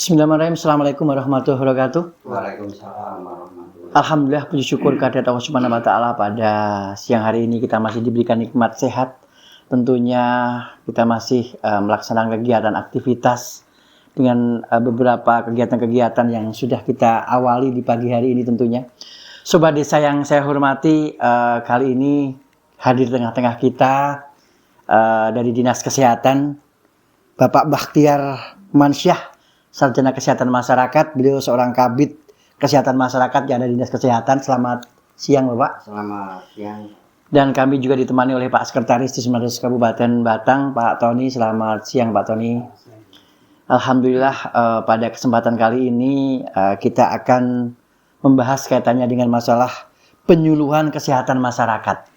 Bismillahirrahmanirrahim. Assalamualaikum warahmatullahi wabarakatuh. Waalaikumsalam warahmatullahi. Alhamdulillah, puji syukur kehadirat Allah Subhanahu wa taala, pada siang hari ini kita masih diberikan nikmat sehat. Tentunya kita masih melaksanakan kegiatan aktivitas dengan beberapa kegiatan-kegiatan yang sudah kita awali di pagi hari ini tentunya. Sobat Desa yang saya hormati, kali ini hadir tengah-tengah kita dari Dinas Kesehatan Bapak Bakhtiar Mansyah, Sarjana Kesehatan Masyarakat. Beliau seorang kabid Kesehatan Masyarakat yang ada di Dinas Kesehatan. Selamat siang Bapak. Selamat siang. Dan kami juga ditemani oleh Pak Sekretaris Dismas Kabupaten Batang, Pak Tony. Selamat siang Pak Tony. Alhamdulillah, pada kesempatan kali ini kita akan membahas kaitannya dengan masalah penyuluhan kesehatan masyarakat.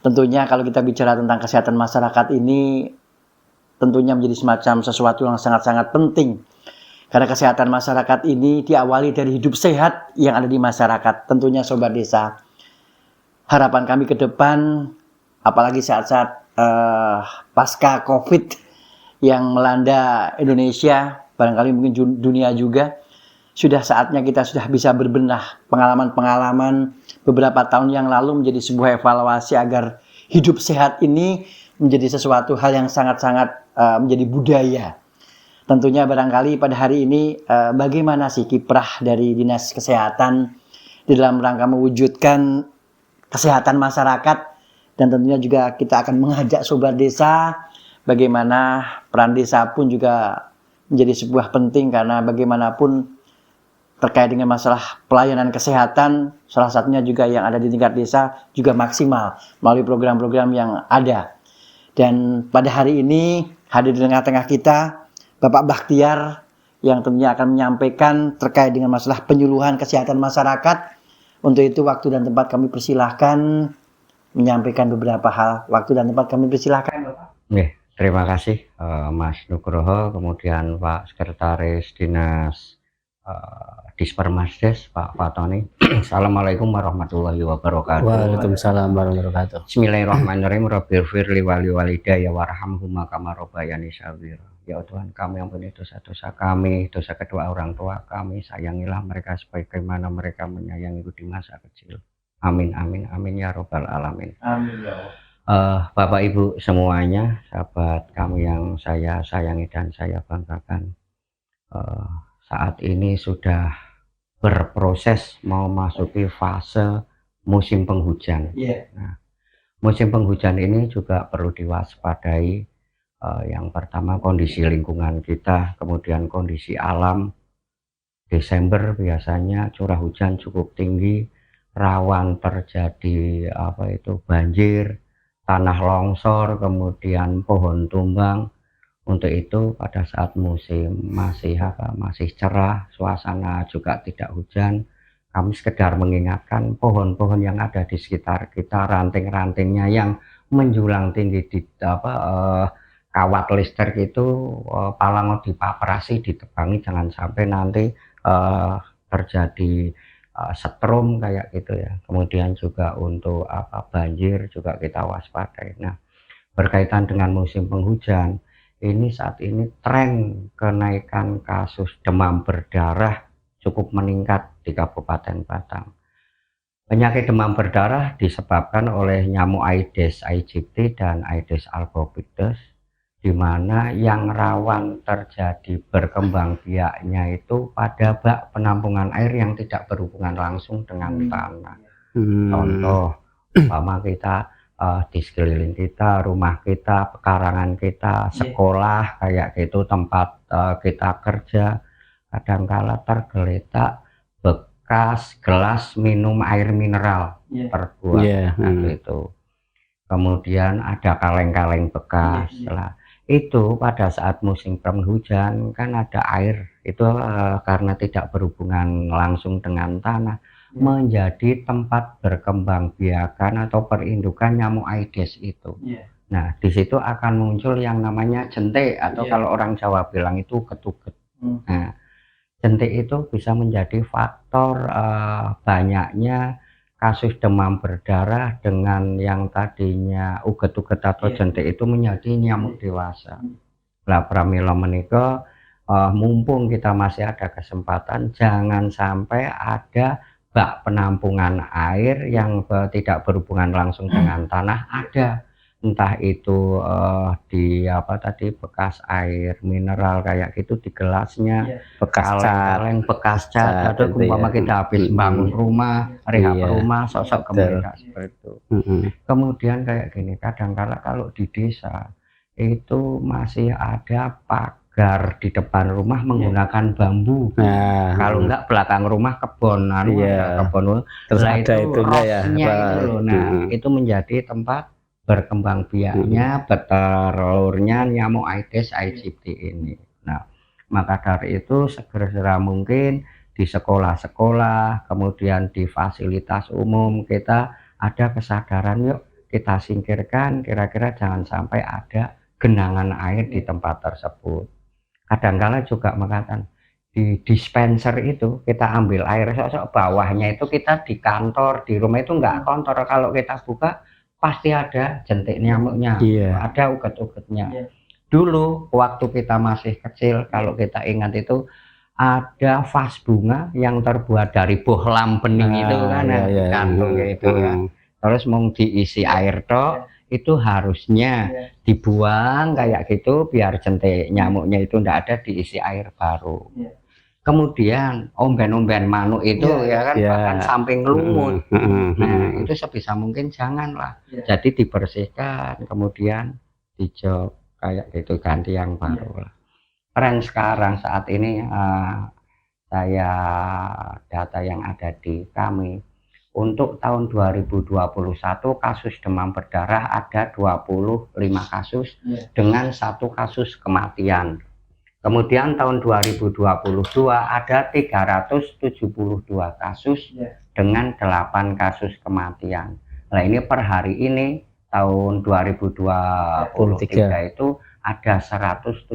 Tentunya kalau kita bicara tentang kesehatan masyarakat ini tentunya menjadi semacam sesuatu yang sangat-sangat penting. Karena kesehatan masyarakat ini diawali dari hidup sehat yang ada di masyarakat. Tentunya Sobat Desa, harapan kami ke depan, apalagi saat-saat pasca COVID yang melanda Indonesia, barangkali mungkin dunia juga, sudah saatnya kita sudah bisa berbenah pengalaman-pengalaman beberapa tahun yang lalu menjadi sebuah evaluasi agar hidup sehat ini menjadi sesuatu hal yang sangat-sangat menjadi budaya. Tentunya barangkali pada hari ini bagaimana sih kiprah dari Dinas Kesehatan di dalam rangka mewujudkan kesehatan masyarakat, dan tentunya juga kita akan mengajak Sobat Desa bagaimana peran desa pun juga menjadi sebuah penting, karena bagaimanapun terkait dengan masalah pelayanan kesehatan, salah satunya juga yang ada di tingkat desa juga maksimal melalui program-program yang ada. Dan pada hari ini hadir di tengah-tengah kita Bapak Bakhtiar yang tentunya akan menyampaikan terkait dengan masalah penyuluhan kesehatan masyarakat. Untuk itu waktu dan tempat kami persilahkan menyampaikan beberapa hal. Waktu dan tempat kami persilahkan Bapak. Terima kasih Mas Nugroho, kemudian Pak Sekretaris Dinas Dispermasdes Pak Fatoni. Assalamualaikum warahmatullahi wabarakatuh. Waalaikumsalam warahmatullahi wabarakatuh. Bismillahirrahmanirrahim. Rabbighfir li wali walidayya warhamhuma kama rabbayani shaghira. Ya Tuhan kami, ampuni dosa-dosa kami, dosa kedua orang tua kami, sayangilah mereka sebagaimana mereka menyayangiku di masa kecil. Amin amin amin ya robbal alamin. Amin ya Allah. Bapak Ibu semuanya, sahabat kami yang saya sayangi dan saya banggakan, saat ini sudah berproses mau masuki fase musim penghujan. Nah, musim penghujan ini juga perlu diwaspadai. Yang pertama kondisi lingkungan kita, kemudian kondisi alam. Desember biasanya curah hujan cukup tinggi, rawan terjadi banjir, tanah longsor, kemudian pohon tumbang. Untuk itu pada saat musim masih cerah, suasana juga tidak hujan, kami sekedar mengingatkan pohon-pohon yang ada di sekitar kita, ranting-rantingnya yang menjulang tinggi di kawat listrik itu palang dipaprasi, ditebangi, jangan sampai nanti terjadi setrum kayak gitu ya. Kemudian juga untuk banjir juga kita waspadai. Nah, berkaitan dengan musim penghujan, ini saat ini tren kenaikan kasus demam berdarah cukup meningkat di Kabupaten Batang. Penyakit demam berdarah disebabkan oleh nyamuk Aedes aegypti dan Aedes albopictus, di mana yang rawan terjadi berkembang biaknya itu pada bak penampungan air yang tidak berhubungan langsung dengan tanah. Contoh, umpama kita di sekeliling kita, rumah kita, pekarangan kita, sekolah kayak gitu, tempat kita kerja, kadangkala tergeletak bekas gelas minum air mineral terbuat gitu. Kemudian ada kaleng-kaleng bekas lah. Itu pada saat musim penghujan kan ada air itu karena tidak berhubungan langsung dengan tanah, menjadi tempat berkembang biakan atau perindukan nyamuk Aedes itu. Nah, di situ akan muncul yang namanya jentik atau kalau orang Jawa bilang itu ketuket. Nah, jentik itu bisa menjadi faktor banyaknya kasus demam berdarah dengan yang tadinya uget-uget atau jentik itu menjadi nyamuk dewasa. Lah pramila menika mumpung kita masih ada kesempatan, jangan sampai ada bak penampungan air yang tidak berhubungan langsung dengan tanah ada, entah itu di apa tadi bekas air mineral kayak gitu di gelasnya, Bekas cat. kaleng-kaleng bekas cat, atau gitu umpama ya. kita habis bangun rumah, rehab Iya, rumah, sosok betul. kembali seperti itu. Mm-mm. Kemudian kayak gini, kadang-kala kalau di desa itu masih ada pagar di depan rumah menggunakan bambu. Nah, Kalau enggak belakang rumah kebon, Iya. kebon. terus Lah ada itu itunya ya, rosnya apa, itu loh. Nah, itu menjadi tempat berkembang biaknya, bertelurnya nyamuk Aedes aegypti ini. Nah, maka dari itu segera mungkin di sekolah-sekolah, kemudian di fasilitas umum kita ada kesadaran, yuk kita singkirkan, kira-kira jangan sampai ada genangan air di tempat tersebut. Kadang-kala juga mengatakan di dispenser itu kita ambil air sosok bawahnya itu kita di kantor, di rumah itu enggak kotor, kalau kita buka pasti ada jentik nyamuknya, Iya. ada uget-ugetnya. Dulu waktu kita masih kecil, kalau kita ingat itu ada vas bunga yang terbuat dari bohlam bening itu kan, di kantong itu ya. Terus mau diisi air toh, itu harusnya dibuang kayak gitu biar jentik nyamuknya itu ndak ada, diisi air baru. Kemudian omben-omben manuk itu ya kan, bahkan samping lumut. Nah, itu sebisa mungkin janganlah. Jadi dibersihkan, kemudian dijok kayak gitu, ganti yang baru lah. Tren sekarang saat ini saya data yang ada di kami untuk tahun 2021 kasus demam berdarah ada 25 kasus dengan 1 kasus kematian. Kemudian tahun 2022 ada 372 kasus dengan 8 kasus kematian. Nah, ini per hari ini tahun 2023 itu ada 179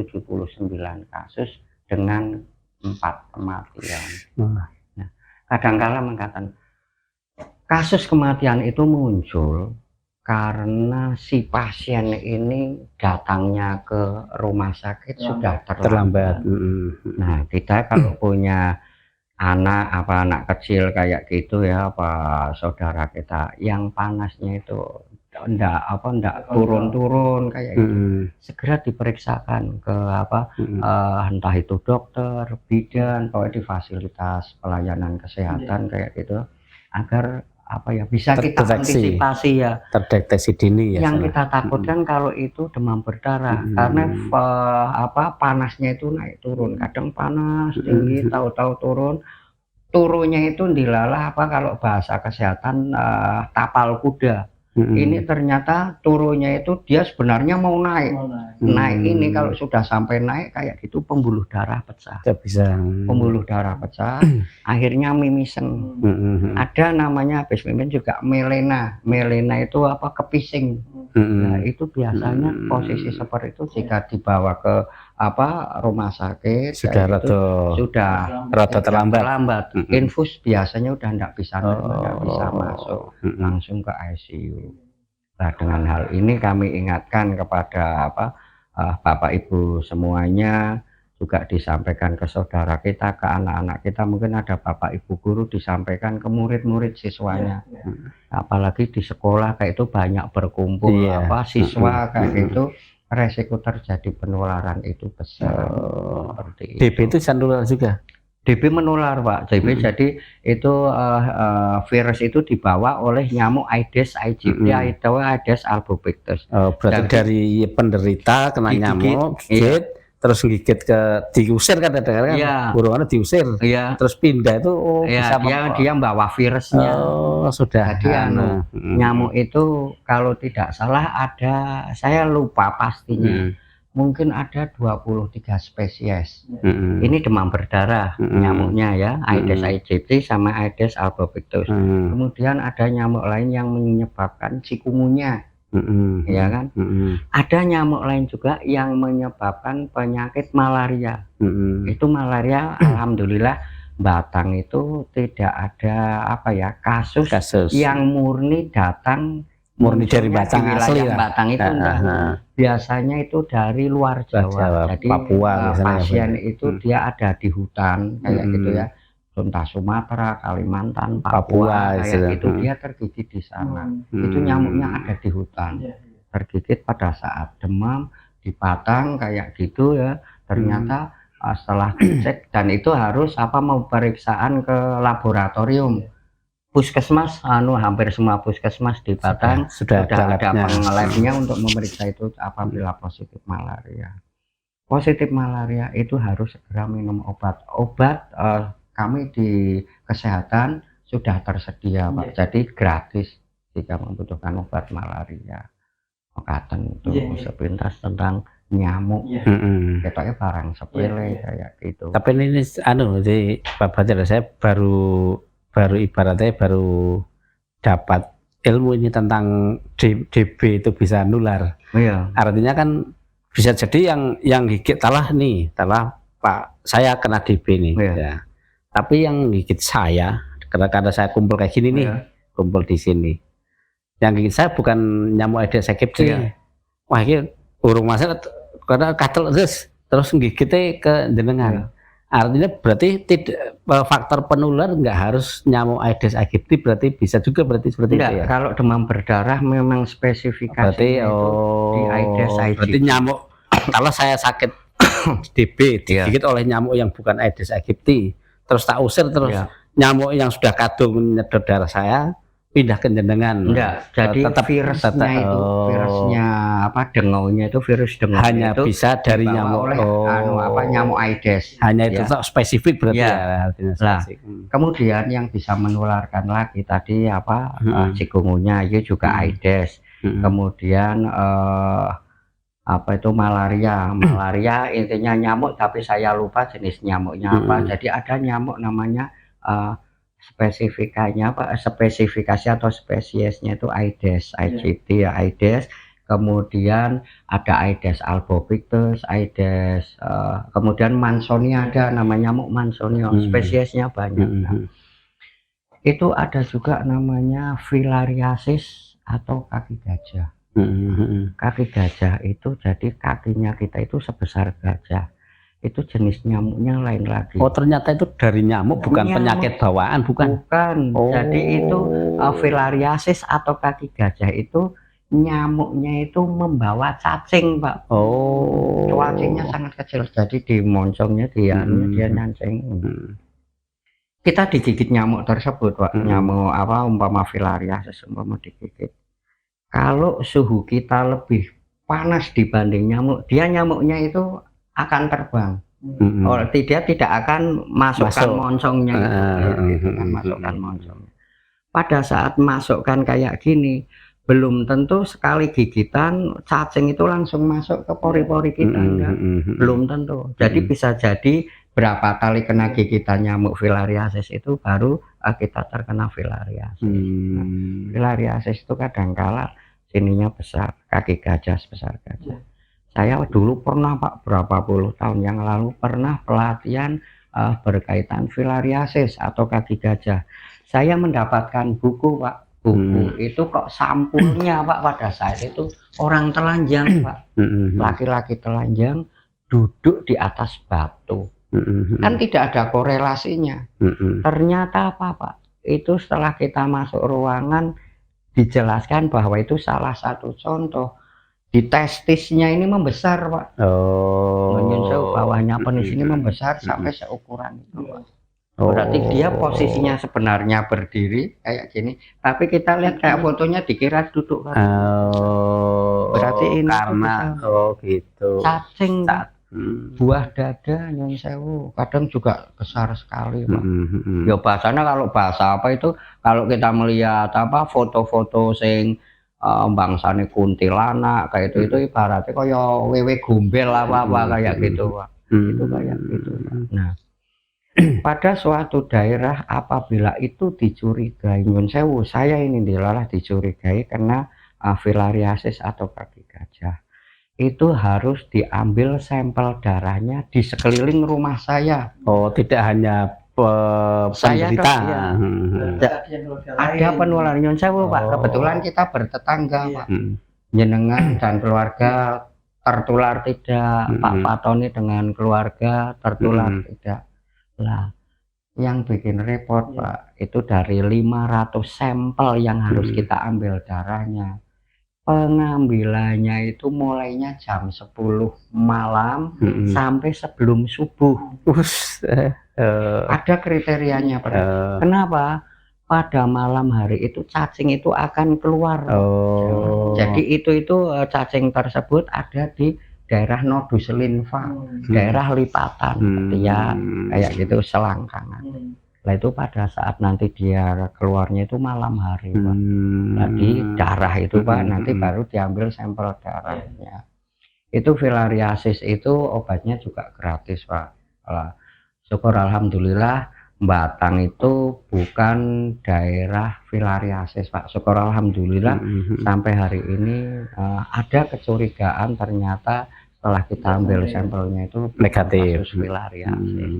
kasus dengan 4 kematian. Nah, kadang-kala mengatakan kasus kematian itu muncul karena si pasien ini datangnya ke rumah sakit sudah terlambat. Nah, kita kalau punya anak kecil kayak gitu ya, apa saudara kita yang panasnya itu enggak turun-turun kayak gitu, segera diperiksakan ke entah itu dokter, bidan, atau di fasilitas pelayanan kesehatan kayak gitu, agar bisa kita antisipasi ya, terdeteksi dini ya. Yang kita takutkan kalau itu demam berdarah karena panasnya itu naik turun, kadang panas tinggi, tahu-tahu turunnya itu dilalah kalau bahasa kesehatan tapal kuda. Ini ternyata turunnya itu dia sebenarnya mau naik. Naik ini kalau sudah sampai naik kayak gitu pembuluh darah pecah. Pembuluh darah pecah, akhirnya mimisen. Ada namanya habis mimin juga melena. Melena itu kepising. Nah, itu biasanya posisi seperti itu jika dibawa ke rumah sakit sudah rada terlambat. Infus biasanya udah enggak bisa masuk, langsung ke ICU. Nah, dengan hal ini kami ingatkan kepada Bapak Ibu semuanya, juga disampaikan ke saudara kita, ke anak-anak kita, mungkin ada Bapak Ibu guru disampaikan ke murid-murid siswanya. Apalagi di sekolah kayak itu banyak berkumpul siswa kayak gitu, resiko terjadi penularan itu besar. Seperti DB itu menular juga. DB menular, Pak. Jadi itu virus itu dibawa oleh nyamuk Aedes aegypti atau Aedes albopictus. Berarti dari penderita kena nyamuk, terus gigit diusir kan, burungannya diusir, terus pindah itu bisa dia membawa virusnya. Sudah. Jadi nyamuk itu kalau tidak salah ada, saya lupa pastinya, mungkin ada 23 spesies. Ini demam berdarah nyamuknya ya, Aedes aegypti sama Aedes albopictus. Kemudian ada nyamuk lain yang menyebabkan chikungunya. Ya kan? Ada nyamuk lain juga yang menyebabkan penyakit malaria. Itu malaria alhamdulillah Batang itu tidak ada kasus yang murni datang murni dari munculnya Batang di asli wilayah lah. Batang itu enggak. Biasanya itu dari luar Jawa. Jadi Papua misalnya, pasien itu dia ada di hutan kayak gitu ya. Entah Sumatera, Kalimantan, Papua kayak gitu, dia tergigit di sana. Itu nyamuknya ada di hutan. Tergigit pada saat demam di Batang kayak gitu ya. Ternyata setelah dicek, dan itu harus mau pemeriksaan ke laboratorium. Puskesmas, hampir semua puskesmas di Batang sudah ada pengelabnya untuk memeriksa itu apabila positif malaria. Positif malaria itu harus segera minum obat. Kami di kesehatan sudah tersedia, Pak. Jadi gratis jika membutuhkan obat malaria. Okaten itu sepintas tentang nyamuk. Ketoknya barang sepele kayak gitu. Tapi ini di Pak Bajar, saya baru ibaratnya baru dapat ilmu ini tentang DB itu bisa nular. Iya. Artinya kan bisa jadi yang gigit talah Pak, saya kena DB nih. Ya. Tapi yang gigit saya, karena saya kumpul kayak gini nih, kumpul di sini. Yang gigit saya bukan nyamuk Aedes aegypti. Wah, ini urung masalah karena katel terus gigitnya ke jenengan. Artinya berarti tidak faktor penular nggak harus nyamuk Aedes aegypti, berarti bisa juga seperti itu ya. Kalau demam berdarah memang spesifikasinya berarti, itu di Aedes aegypti. Berarti nyamuk kalau saya sakit DB digigit oleh nyamuk yang bukan Aedes aegypti, terus tak usir terus nyamuk yang sudah kadung menyedot darah saya pindah ke jenengan. Enggak, jadi tetap virusnya dengaunya itu virus dengau hanya itu bisa dari nyamuk nyamuk Aedes. Hanya itu spesifik berarti ya. Nah, kemudian yang bisa menularkan lagi tadi cikungunya itu juga Aedes. Kemudian malaria intinya nyamuk, tapi saya lupa jenis nyamuknya apa. Jadi ada nyamuk namanya spesifikasi atau spesiesnya itu Aedes aegypti ya, Aedes. Kemudian ada Aedes albopictus, Aedes kemudian Mansonia, ada namanya nyamuk Mansonia, spesiesnya banyak. Itu ada juga namanya filariasis atau kaki gajah. Kaki gajah itu jadi kakinya kita itu sebesar gajah. Itu jenis nyamuknya lain lagi. Oh, ternyata itu dari nyamuk, bukan penyakit bawaan, bukan. Jadi itu filariasis atau kaki gajah itu nyamuknya itu membawa cacing, Pak. Cacingnya sangat kecil, jadi di moncongnya dia nyancing. Kita digigit nyamuk tersebut, Pak. Nyamuk umpama filariasis umpama digigit. Kalau suhu kita lebih panas dibanding nyamuk, nyamuknya itu akan terbang. Tidak akan masukkan moncongnya masukkan moncongnya. Pada saat masukkan kayak gini, belum tentu sekali gigitan cacing itu langsung masuk ke pori-pori kita, belum tentu. Jadi bisa jadi berapa kali kena gigitan nyamuk filariasis itu baru kita terkena filariasis. Filariasis itu kadangkala sininya besar, kaki gajah sebesar gajah. Saya dulu pernah, Pak, berapa puluh tahun yang lalu pernah pelatihan berkaitan filariasis atau kaki gajah. Saya mendapatkan buku, Pak. Buku itu kok sampulnya, Pak, pada saat itu orang telanjang, Pak. Laki-laki telanjang duduk di atas batu. Kan tidak ada korelasinya. Ternyata apa, Pak? Itu setelah kita masuk ruangan dijelaskan bahwa itu salah satu contoh. Di testisnya ini membesar, Pak. Bawahnya penis ini membesar sampai seukuran itu, Pak. Berarti dia posisinya sebenarnya berdiri kayak gini, tapi kita lihat kayak fotonya dikira duduk, Pak. Berarti ini karena gitu. Cacing, buah dada nyun sewu kadang juga besar sekali, Pak. Ya bahasanya kalau bahasa itu kalau kita melihat foto-foto sing bangsane kuntilanak kayak itu ibaratnya kaya wewe gombel apa kayak gitu, Pak. Itu kayak gitu, Pak. Nah, pada suatu daerah apabila itu dicurigai, nyun sewu, saya ini dilalah dicurigai kena filariasis atau kaki gajah, itu harus diambil sampel darahnya di sekeliling rumah saya. Tidak hanya Saya penderita. iya. Ada penularan nyun sewu Pak. Kebetulan kita bertetangga Pak. Jenengan dan keluarga tertular tidak, Pak Patoni dengan keluarga tertular tidak. Lah, yang bikin repot Pak, itu dari 500 sampel yang harus kita ambil darahnya. Pengambilannya itu mulainya jam 10 malam sampai sebelum subuh. Ada kriterianya Pak. Kenapa? Pada malam hari itu cacing itu akan keluar. Jadi itu cacing tersebut ada di daerah nodus limfa, daerah lipatan, ketiak, kayak gitu selangkangan. Lah itu pada saat nanti dia keluarnya itu malam hari Pak. Tadi darah itu Pak nanti baru diambil sampel darahnya. Itu filariasis itu obatnya juga gratis Pak. Syukur alhamdulillah Batang itu bukan daerah filariasis Pak. Syukur alhamdulillah sampai hari ini ada kecurigaan ternyata setelah kita ambil sampelnya itu negatif kasus filariasis.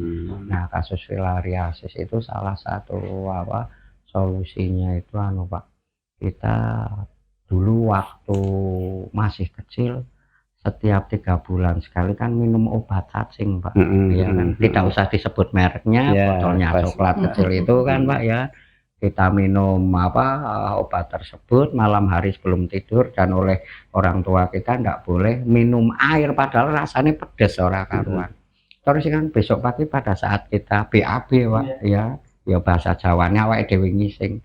Nah, kasus filariasis itu salah satu solusinya itu Pak. Kita dulu waktu masih kecil setiap 3 bulan sekali kan minum obat cacing Pak, ya kan tidak usah disebut mereknya, botolnya coklat kecil itu kan Pak ya, kita minum obat tersebut malam hari sebelum tidur dan oleh orang tua kita tidak boleh minum air padahal rasanya pedas orang karuan. Terus kan besok pagi pada saat kita BAB Pak ya bahasa Jawanya awake dhewe ngising.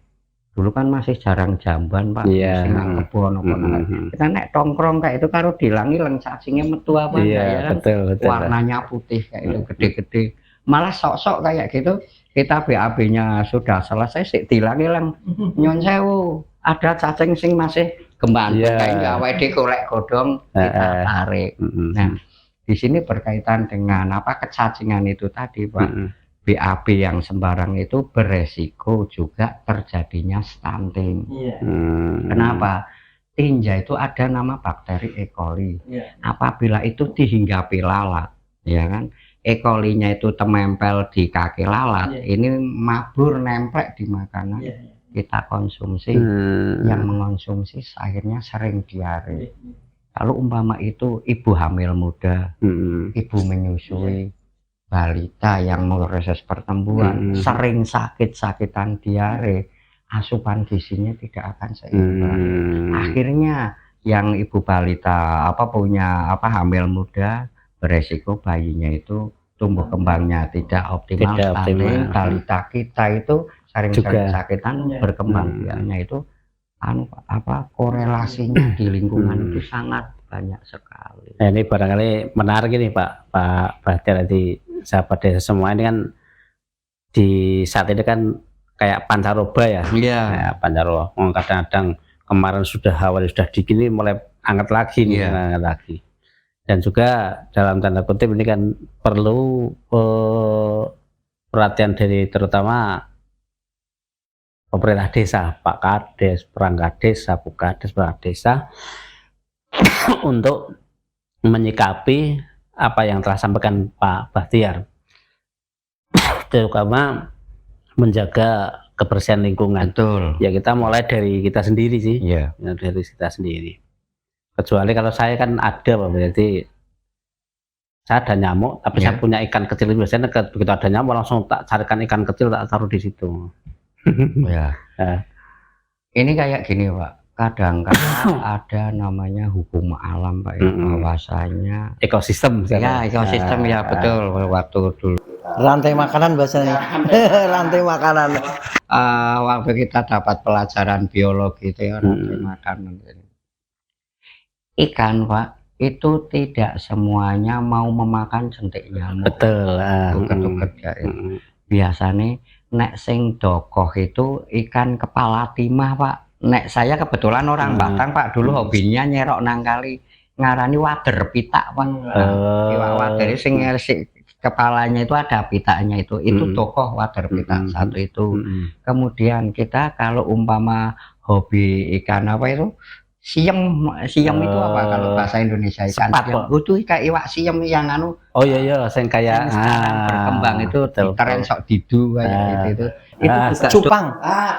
Dulu kan masih jarang jamban Pak, sing kebon kita nek tongkrong kayak itu karo dilang-ilang cacingnya metu apa ya kan? Betul. Warnanya putih kayak itu gede-gede, malah sok-sok kayak gitu kita BAB-nya sudah selesai sih dilang-ilang nyun sewu ada cacing sing masih gembang kayak awake dhewe golek godhong kita tarik. Nah di sini berkaitan dengan kecacingan itu tadi Pak. BAB yang sembarang itu beresiko juga terjadinya stunting. Kenapa? Tinja itu ada nama bakteri E. coli. Apabila itu dihinggapi lalat, ya kan? E. coli-nya itu temempel di kaki lalat, ini mabur nemplek di makanan. Kita konsumsi, yang mengonsumsi akhirnya sering diare. Kalau umpama itu ibu hamil muda, ibu menyusui, balita yang mau proses pertumbuhan sering sakit-sakitan diare, asupan gizinya tidak akan seimbang. Akhirnya yang ibu balita punya hamil muda beresiko bayinya itu tumbuh kembangnya tidak optimal, stunting. Balita kita itu sering-sering sakitan berkembang biaknya itu korelasinya di lingkungan itu sangat banyak sekali. Nah, ini barangkali menarik ini Pak Bahtiar di sahabat desa semua ini kan di saat ini kan kayak pancaroba ya. Kayak pancaroba. Kadang-kadang kemarin sudah awal sudah dingin mulai anget lagi anget lagi. Dan juga dalam tanda kutip ini kan perlu perhatian dari terutama pemerintah desa, Pak Kades, perangkat desa, Bukades, perangkat desa untuk menyikapi apa yang telah sampaikan Pak Bahtiar, terutama menjaga kebersihan lingkungan. Betul. Ya kita mulai dari kita sendiri sih, dari kita sendiri. Kecuali kalau saya kan ada Pak, berarti saya ada nyamuk, tapi saya punya ikan kecil. Biasanya begitu ada nyamuk langsung tak carikan ikan kecil tak taruh di situ. Ini kayak gini Pak. Kadang-kadang ada namanya hukum alam Pak ya, bahwasanya ekosistem ekosistem betul. Waktu dulu rantai makanan bahasanya. Rantai makanan. Waktu kita dapat pelajaran biologi itu rantai makanan. Ikan Pak itu tidak semuanya mau memakan jentik nyamuk. Betul. Biasanya nek sing dokoh itu ikan kepala timah Pak. Nek saya kebetulan orang Batang Pak, dulu hobinya nyerok nang kali, ngarani wader pitak Pak. Iwak wader sing kepalanya itu ada pitanya itu tokoh wader pitak satu itu. Kemudian kita kalau umpama hobi ikan Siem itu apa kalau bahasa Indonesia? Ikan Sepat, siem. Pak. Itu kayak iwak siem yang anu Oh iya sing kayak sekarang berkembang itu betul, tren betul. sok didu kayak gitu. Itu juga Cupang.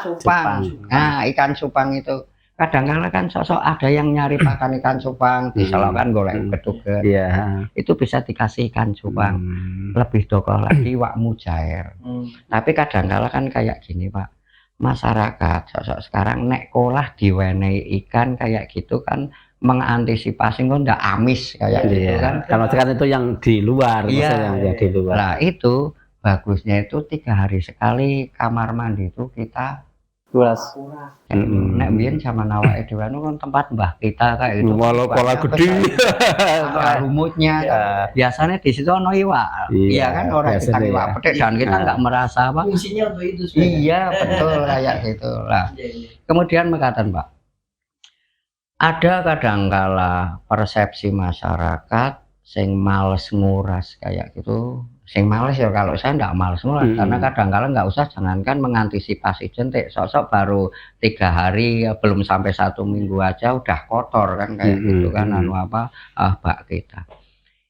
cupang. Nah, ikan cupang itu kadang-kadang kan sosok ada yang nyari pakan ikan cupang, diselokkan golek uget-uget. Iya. Itu bisa dikasih ikan cupang. Lebih dokoh lagi iwak mujair. Tapi kadang-kadang kan kayak gini, Pak. Masyarakat sosok sekarang nek kolah diwenehi ikan kayak gitu kan mengantisipasi kok ndak amis kayak gitu kan. Kalau sekarang itu yang di luar, Iya. yang di luar. Nah itu bagusnya itu 3 hari sekali kamar mandi itu kita Kuras. nek biyen zaman awake dhewe kan tempat mbah kita kayak gitu. Walau kola gede. Ada lumutnya biasanya di situ ono iwak. Iya kan orang kita iwak petik dan kita nggak merasa apa. Fungsinya untuk itu sebenarnya. Iya betul kayak gitu lah. Kemudian mengatakan Pak, ada kadangkala persepsi masyarakat sing males nguras kayak gitu. Sing males ya kalau saya nggak males nguras karena kadangkala nggak usah jangankan mengantisipasi jentik, sosok baru 3 hari belum sampai 1 minggu aja udah kotor kan kayak gitu kan anu apa bak kita.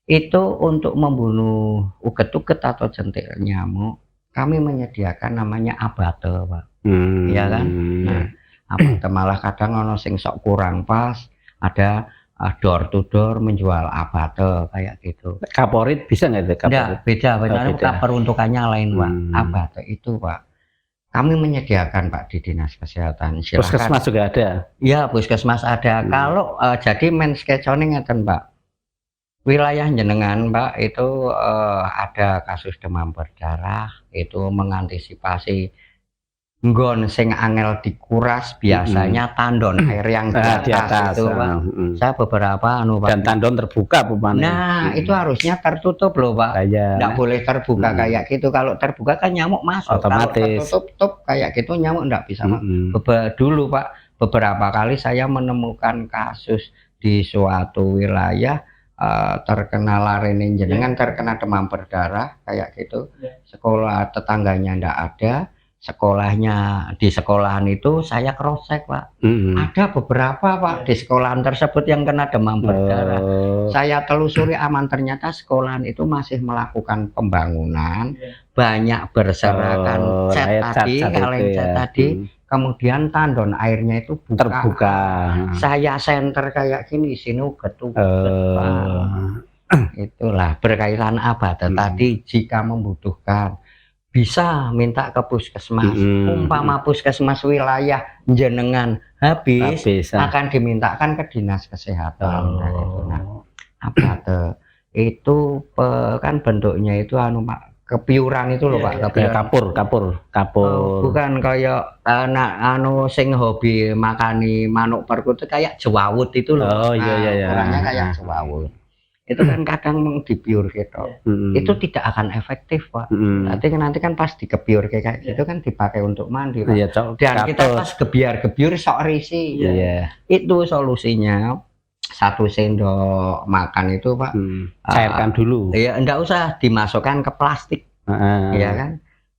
Itu untuk membunuh uget-uget atau jentik nyamuk kami menyediakan namanya abate, Pak. Iya kan? Nah, abate malah kadang ono sing sok kurang pas, ada door to door menjual abate kayak gitu. Kaporit bisa nggak itu? Enggak, beda, benar peruntukannya lain, Pak. Abate itu, Pak. Kami menyediakan, Pak, di Dinas Kesehatan. Silakan. Puskesmas juga ada. Iya, puskesmas ada. Kalau jadi men skecone ngeten, Pak. Wilayah jenengan, Pak, itu ada kasus demam berdarah, itu mengantisipasi nggon sing angel dikuras biasanya tandon air yang di atas itu, Pak. Saya beberapa anu, Pak. Dan tandon terbuka, Pak. Nah, itu harusnya tertutup loh, Pak. Nggak boleh terbuka kayak gitu. Kalau terbuka kan nyamuk masuk. Otomatis. Kalau tertutup kayak gitu nyamuk nggak bisa masuk. Dulu, Pak, beberapa kali saya menemukan kasus di suatu wilayah terkena larene jenengan, terkena demam berdarah kayak gitu. Sekolah tetangganya ndak ada, sekolahnya di sekolahan itu saya cross check, Pak. Ada beberapa, Pak, di sekolahan tersebut yang kena demam berdarah. Saya telusuri aman, ternyata sekolahan itu masih melakukan pembangunan, banyak berserakan cat tadi. Kemudian tandon airnya itu terbuka. Saya senter kayak gini, sini uget-uget. Itulah berkaitan abate tadi, jika membutuhkan bisa minta ke puskesmas. Umpama puskesmas wilayah jenengan habis akan dimintakan ke Dinas Kesehatan. Nah, abate itu kan bentuknya itu anu, Pak, kepiuran itu loh, Pak. Kapur. Bukan kayak anak anu sing hobi makani manuk perkutut kayak jewawut itu loh. Orangnya kayak jewawut. Itu kan kadang mengdipiur gitu. Itu tidak akan efektif, Pak. Nanti kan pas dikebiur kayak gitu kan dipakai untuk mandi, Pak. Dan kita pas gebiar-gebiur sok risi. Itu solusinya 1 sendok makan itu, Pak, cairkan dulu. Iya, enggak usah dimasukkan ke plastik. Iya kan?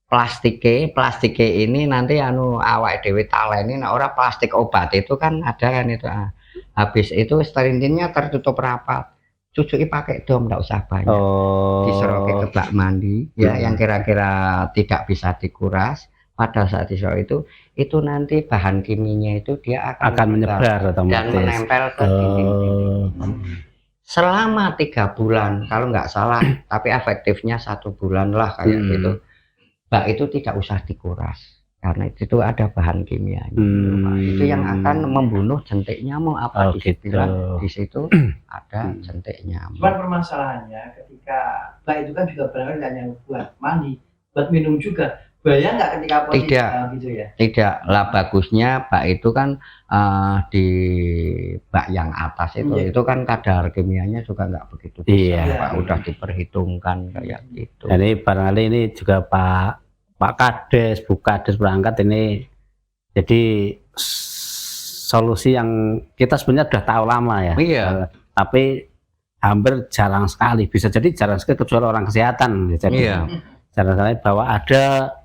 Plastike ini nanti anu awak dhewe taleni, nek ora plastik obat itu kan ada kan itu. Habis itu sterintinnya tertutup rapat. Cucuki pakai dom, enggak usah banyak. Diseroke ke bak mandi ya, yang kira-kira tidak bisa dikuras. Pada saat diserok itu nanti bahan kimianya itu dia akan menyebar dan menempel ke dinding. Selama 3 bulan kalau nggak salah, tapi efektifnya 1 bulan lah kayak gitu. Bak itu tidak usah dikuras karena itu ada bahan kimianya. Itu yang akan membunuh jentik nyamuk. Apa dibilang di situ ada jentik nyamuk. Cuman permasalahannya ketika bak itu kan juga benar hanya buat mandi, buat minum juga. Bahaya nggak ketika posisi gitu ya? Tidak lah, bagusnya bak itu kan di bak yang atas itu kan kadar kimianya juga nggak begitu besar, Pak. Udah diperhitungkan kayak gitu. Jadi barangkali ini juga Pak Kades, Bu Kades berangkat ini, jadi solusi yang kita sebenarnya sudah tahu lama ya. Tapi hampir jarang sekali, bisa jadi jarang sekali kecuali orang kesehatan. Jadi jarang sekali bahwa ada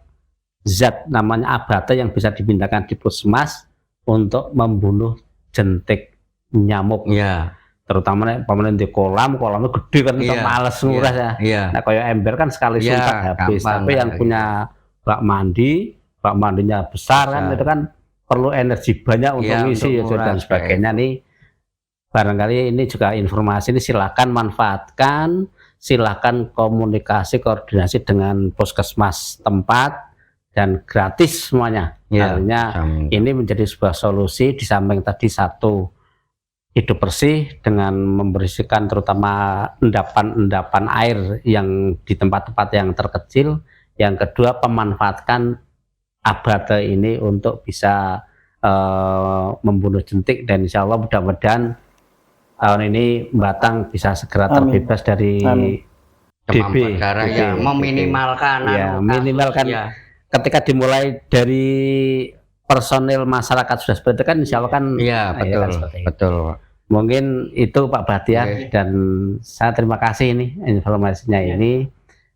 zat namanya abate yang bisa dipindahkan di puskesmas untuk membunuh jentik nyamuk. Iya. Terutama nek pamanen di kolamnya gede kan kita males nguras ya. Iya. Nah kayak ember kan sekali suntak habis. gampang Tapi yang lah, punya bak mandinya besar kan itu kan perlu energi banyak untuk ngisi dan sebagainya nih. Barangkali ini juga informasi ini silakan manfaatkan, silakan komunikasi koordinasi dengan puskesmas tempat dan gratis semuanya. Artinya ini menjadi sebuah solusi di samping tadi satu hidup bersih dengan membersihkan terutama endapan air yang di tempat-tempat yang terkecil. Yang kedua pemanfaatkan abate ini untuk bisa membunuh jentik dan insya Allah mudah-mudahan tahun ini Batang bisa segera terbebas dari demam berdarah ya, meminimalkan minimalkan ketika dimulai dari personil masyarakat sudah seperti itu kan insya Allah kan betul. Mungkin itu Pak Bahtiar dan saya terima kasih ini informasinya ini.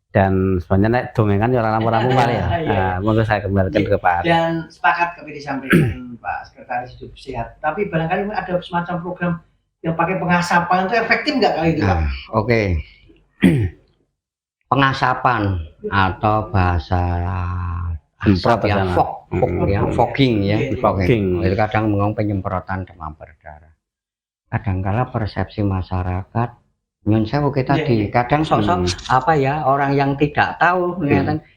Dan sebenarnya dongengan ya orang ramu kali ya. Nah, monggo saya kembalikan ke Pak. Dan sepakat kami disampaikan Pak Sekretaris Hidup Sehat. Tapi barangkali ada semacam program yang pakai pengasapan itu efektif nggak kali itu? Oke. Pengasapan atau bahasa asap fogging ya. Fogging. Itu kadang ngomong penyemprotan demam berdarah. Kadangkala persepsi masyarakat nyun sewu kita kadang sosok orang yang tidak tahu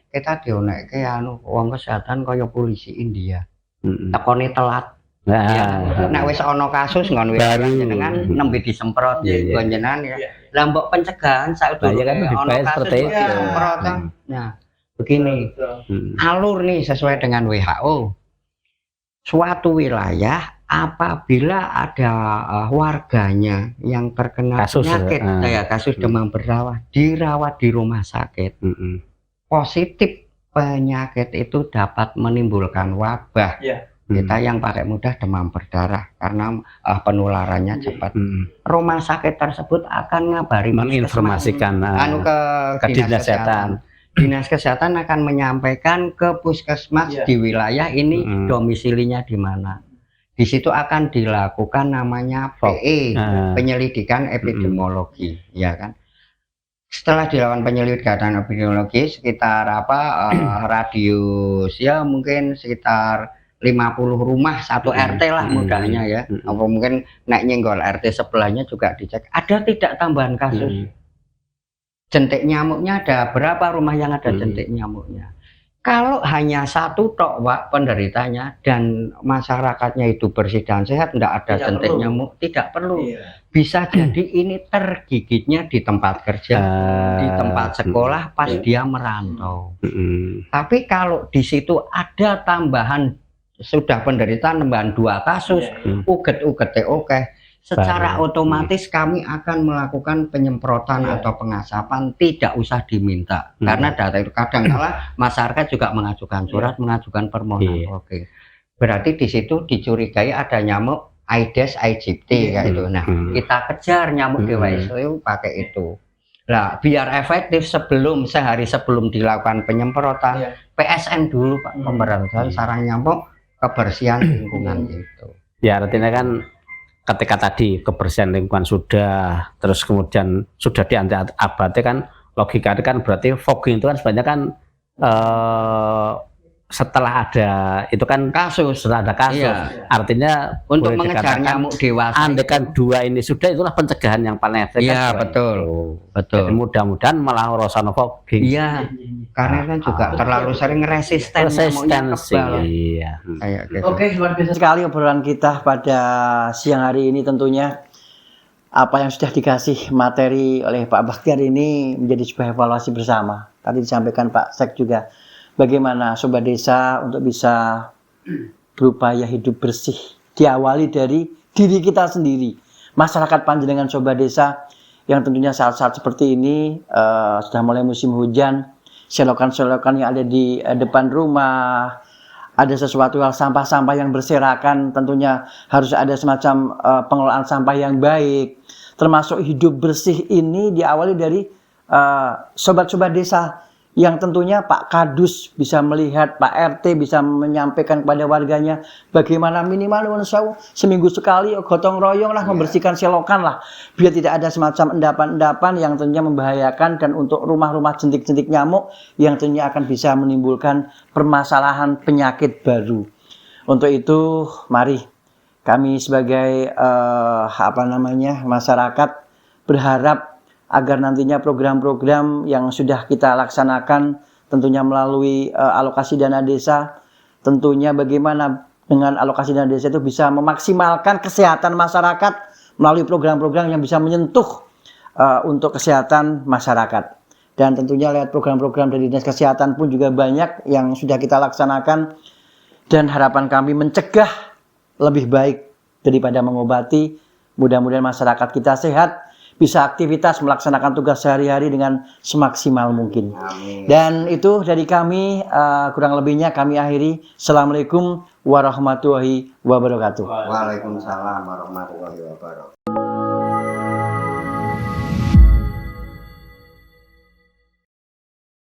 kita dionekke wong kesehatan kaya polisi India tekone telat nek wis ana kasus ngono jenengan nembe disemprot jenengan ya lah mbok pencegahan saudurunge ana kasus disemprot nah begini alur nih sesuai dengan WHO suatu wilayah apabila ada warganya yang terkena penyakit kasus demam berdarah dirawat di rumah sakit positif penyakit itu dapat menimbulkan wabah kita yang pakai mudah demam berdarah karena penularannya cepat rumah sakit tersebut akan ngabari menginformasikan ke dinas kesehatan. Dinas kesehatan akan menyampaikan ke puskesmas di wilayah ini domisilinya di mana. Di situ akan dilakukan namanya PE, penyelidikan epidemiologi, ya kan. Setelah dilakukan penyelidikan epidemiologi sekitar radius ya mungkin sekitar 50 rumah satu RT lah mudahnya ya. Atau mungkin naik nyenggol RT sebelahnya juga dicek. Ada tidak tambahan kasus? Jentik nyamuknya ada berapa rumah yang ada jentik nyamuknya? Kalau hanya satu tok Pak penderitanya dan masyarakatnya hidup bersih dan sehat, tidak ada jentik nyamuk, tidak perlu. Bisa jadi ini tergigitnya di tempat kerja, di tempat sekolah pas dia merantau. Tapi kalau di situ ada tambahan sudah penderita tambahan 2 kasus, uget-ugetnya oke. Secara otomatis kami akan melakukan penyemprotan atau pengasapan tidak usah diminta karena data itu kadang-kala masyarakat juga mengajukan surat mengajukan permohonan berarti di situ dicurigai ada nyamuk Aedes aegypti kayak itu. Nah kita kejar nyamuk DWSU pakai itu lah biar efektif sehari sebelum dilakukan penyemprotan PSN dulu Pak pemberantasan sarang nyamuk kebersihan lingkungan itu ya artinya kan ketika tadi kebersihan lingkungan sudah terus kemudian sudah dianti abate kan logika kan berarti fogging itu kan sebenarnya kan setelah ada itu kan setelah ada kasus artinya untuk mengejar nyamuk dewasa andekan 2 ini sudah itulah pencegahan yang paling efektif betul jadi mudah-mudahan malah rosano fogging karena kan juga terlalu sering resistensi Oke luar biasa sekali obrolan kita pada siang hari ini tentunya apa yang sudah dikasih materi oleh Pak Bahtiar ini menjadi sebuah evaluasi bersama tadi disampaikan Pak Sek juga bagaimana Sobat Desa untuk bisa berupaya hidup bersih diawali dari diri kita sendiri. Masyarakat Panjenengan Sobat Desa yang tentunya saat-saat seperti ini sudah mulai musim hujan, selokan-selokan yang ada di depan rumah, ada sesuatu hal sampah-sampah yang berserakan, tentunya harus ada semacam pengelolaan sampah yang baik. Termasuk hidup bersih ini diawali dari sobat-sobat desa yang tentunya Pak Kadus bisa melihat, Pak RT bisa menyampaikan kepada warganya bagaimana minimal seminggu sekali gotong royong lah membersihkan selokan lah, biar tidak ada semacam endapan-endapan yang tentunya membahayakan, dan untuk rumah-rumah jentik-jentik nyamuk yang tentunya akan bisa menimbulkan permasalahan penyakit baru. Untuk itu mari kami sebagai masyarakat berharap agar nantinya program-program yang sudah kita laksanakan tentunya melalui alokasi dana desa, tentunya bagaimana dengan alokasi dana desa itu bisa memaksimalkan kesehatan masyarakat melalui program-program yang bisa menyentuh untuk kesehatan masyarakat. Dan tentunya lewat program-program dari Dinas Kesehatan pun juga banyak yang sudah kita laksanakan, dan harapan kami mencegah lebih baik daripada mengobati. Mudah-mudahan masyarakat kita sehat, bisa aktivitas melaksanakan tugas sehari-hari dengan semaksimal mungkin. Amin. Dan itu dari kami, kurang lebihnya kami akhiri. Assalamualaikum warahmatullahi wabarakatuh. Waalaikumsalam warahmatullahi wabarakatuh.